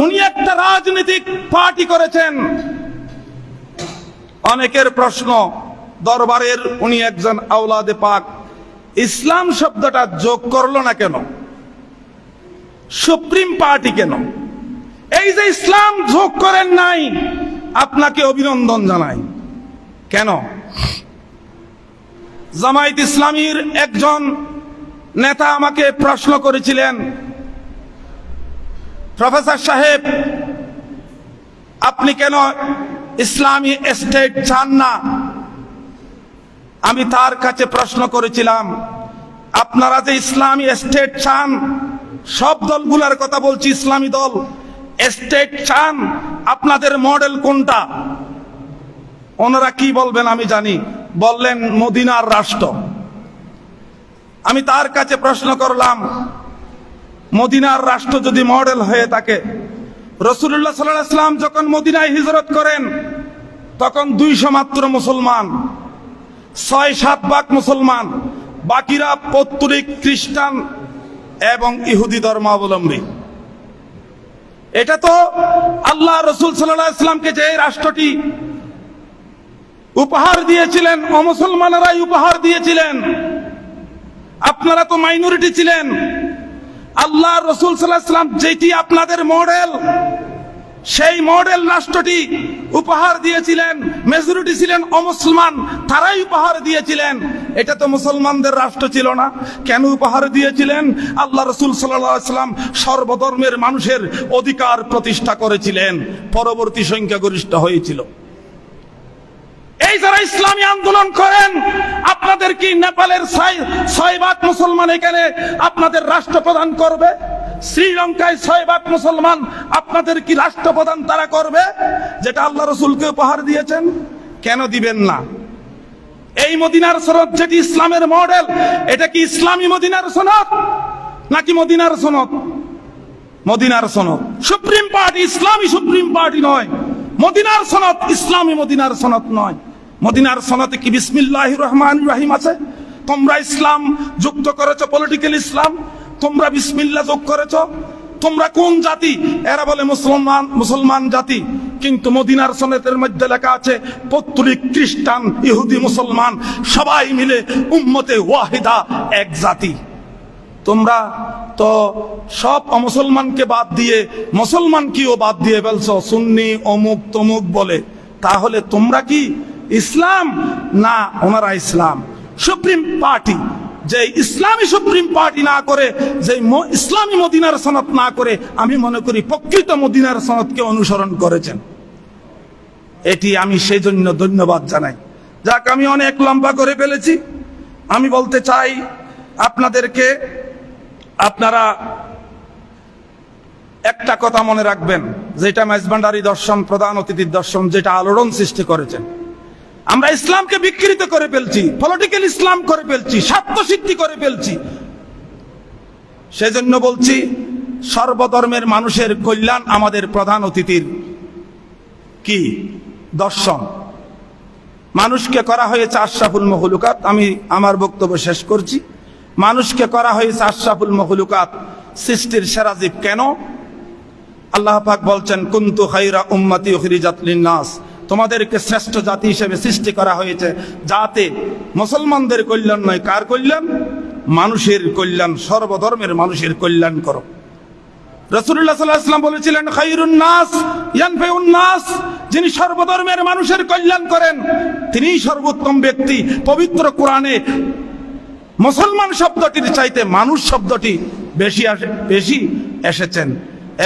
উনি একটা রাজনৈতিক পার্টি করেছেন। অনেকের প্রশ্ন, দরবারের উনি একজন আওলাদে পাক, ইসলাম শব্দটা যোগ করলো না কেন? সুপ্রিম পার্টি কেন? এই যে ইসলাম যোগ করেন নাই, আপনাকে অভিনন্দন জানাই। কেন? জামায়াত ইসলামীর একজন নেতা আমাকে প্রশ্ন করেছিলেন, প্রফেসর সাহেব, আপনি কেন ইসলামী স্টেট চান না? আমি তার কাছে প্রশ্ন করেছিলাম, আপনারা যে ইসলামী স্টেট চান, সব দলগুলোর কথা বলছি, ইসলামী দল স্টেট চান, আপনাদের মডেল কোনটা? ওনারা কি বলবেন আমি জানি, বললেন মদিনার রাষ্ট্র। আমি তার কাছে প্রশ্ন করলাম, মদিনার রাষ্ট্র যদি মডেল হয়ে থাকে, রাসূলুল্লাহ সাল্লাল্লাহু আলাইহি ওয়াসাল্লাম যখন মদিনায় হিজরত করেন তখন 200 মাত্র মুসলমান, 6-7 ভাগ মুসলমান, বাকিরা পৌত্তলিক, খ্রিস্টান এবং ইহুদি ধর্মাবলম্বী। এটা তো আল্লাহ রাসূল সাল্লাল্লাহু আলাইহি ওয়াসাল্লামকে যে রাষ্ট্রটি উপহার দিয়েছিলেন, অমুসলমানেরাই উপহার দিয়েছিলেন। আপনারা তো মাইনরিটি ছিলেন। আল্লাহ রাসূল সাল্লাল্লাহু আলাইহি ওয়াসাল্লাম যেটি আপনাদের মডেল, সেই মডেল রাষ্ট্রটি উপহার দিয়েছিলেন, মেজরিটি ছিলেন অমুসলমান, তারাই উপহার দিয়েছিলেন। এটা তো মুসলমানদের রাষ্ট্র ছিল না। কেন উপহার দিয়েছিলেন? আল্লাহ রাসূল সাল্লাল্লাহু আলাইহি ওয়াসাল্লাম সর্বধর্মের মানুষের অধিকার প্রতিষ্ঠা করেছিলেন, পরবর্তী সংখ্যাগরিষ্ঠ হয়েছিল। এই যারা ইসলামী আন্দোলন করেন, আপনাদের কি নেপালের 6 ভাগ মুসলমান এখানে আপনাদের রাষ্ট্রপ্রধান করবে? শ্রীলঙ্কায় 6 ভাগ মুসলমান, আপনাদের কি রাষ্ট্রপ্রধান তারা করবে, যেটা আল্লাহ রাসূলকে উপহার দিয়েছেন? কেন দিবেন না? এই মদিনার সনদ যেটি ইসলামের মডেল, এটা কি ইসলামী মদিনার সনদ নাকি মদিনার সনদ? মদিনার সনদ। সুপ্রিম পার্টি ইসলামী সুপ্রিম পার্টি নয়, মদিনার সনদ ইসলামী মদিনার সনদ নয়। মদিনার সনদে কি বিসমিল্লাহির রহমানির রহিম আছে? তোমরা ইসলাম যুক্ত করেছো, পলিটিক্যাল ইসলাম, তোমরা বিসমিল্লাহ যোগ করেছো। তোমরা কোন জাতি? এরা বলে মুসলমান জাতি, কিন্তু মদিনার সনদের মধ্যে লেখা আছে পৌত্তলিক, খ্রিস্টান, ইহুদি, মুসলমান সবাই মিলে উম্মতে ওয়াহিদা, এক জাতি। তোমরা তো সব অমুসলমানকে বাদ দিয়ে মুসলমানকেও বাদ দিয়ে ফেলছো, সুন্নি অমুক তমুক বলে। তাহলে তোমরা কি ইসলাম না ওনারা ইসলাম? সুপ্রিম পার্টি যে ইসলামী সুপ্রিম পার্টি না করে, যে ইসলামী মদিনার সনদ না করে, আমি মনে করি প্রকৃত মদিনার সনদকে অনুসরণ করেছেন। এটি আমি সেই জন্য ধন্যবাদ জানাই। যাক, আমি অনেক লম্বা করে ফেলেছি। আমি বলতে চাই আপনাদেরকে, আপনারা একটা কথা মনে রাখবেন, যেটা মেজবান্ডারি দর্শন, প্রধান অতিথির দর্শন, যেটা আলোড়ন সৃষ্টি করেছেন। আমরা ইসলামকে বিকৃত করে ফেলছি, পলিটিক্যাল ইসলাম করে ফেলছি, স্বার্থসিদ্ধি করে ফেলছি। সেজন্য বলছি, সর্বধর্মের মানুষের কল্যাণ আমাদের প্রধান অতিথির কি দর্শন। মানুষকে করা হয়েছে আশরাফুল মখলুকাত। আমি আমার বক্তব্য শেষ করছি। মানুষকে করা হয়েছে আশরাফুল মখলুকাত, সৃষ্টির সেরা জীব। কেন? আল্লাহ পাক বলছেন, কুনতু খায়রা উম্মতি উখরিজাত লিন-নাস, তোমাদেরকে শ্রেষ্ঠ জাতি হিসেবে সৃষ্টি করা হয়েছে, যাতে মুসলমানদের কল্যাণ নয়, কার কল্যাণ? মানুষের কল্যাণ, সর্বধর্মের মানুষের কল্যাণ করো। রাসূলুল্লাহ সাল্লাল্লাহু আলাইহি ওয়াসাল্লাম বলেছিলেন, খায়রুন নাস ইয়ানফাউন নাস, যিনি সর্বধর্মের মানুষের কল্যাণ করেন তিনিই সর্বোত্তম ব্যক্তি। পবিত্র কোরআনে মুসলমান শব্দটির চাইতে মানুষ শব্দটি বেশি এসেছেন।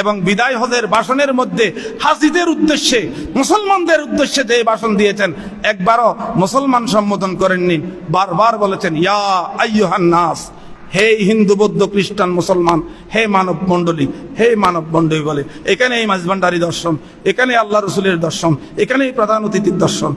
এবং বিদায় হজের ভাষণের মধ্যে হাজিদের উদ্দেশ্যে, মুসলমানদের উদ্দেশ্যে যে ভাষণ দিয়েছেন, একবারও মুসলমান সম্বোধন করেননি, বারবার বলেছেন ইয়া আইয়ুহান নাস, হে হিন্দু, বৌদ্ধ, খ্রিস্টান, মুসলমান, হে মানব মণ্ডলী, হে মানব মণ্ডলী বলে। এখানেই মেজবান্ডারি দর্শন, এখানে আল্লাহ রসুলের দর্শন, এখানেই প্রধান অতিথির দর্শন।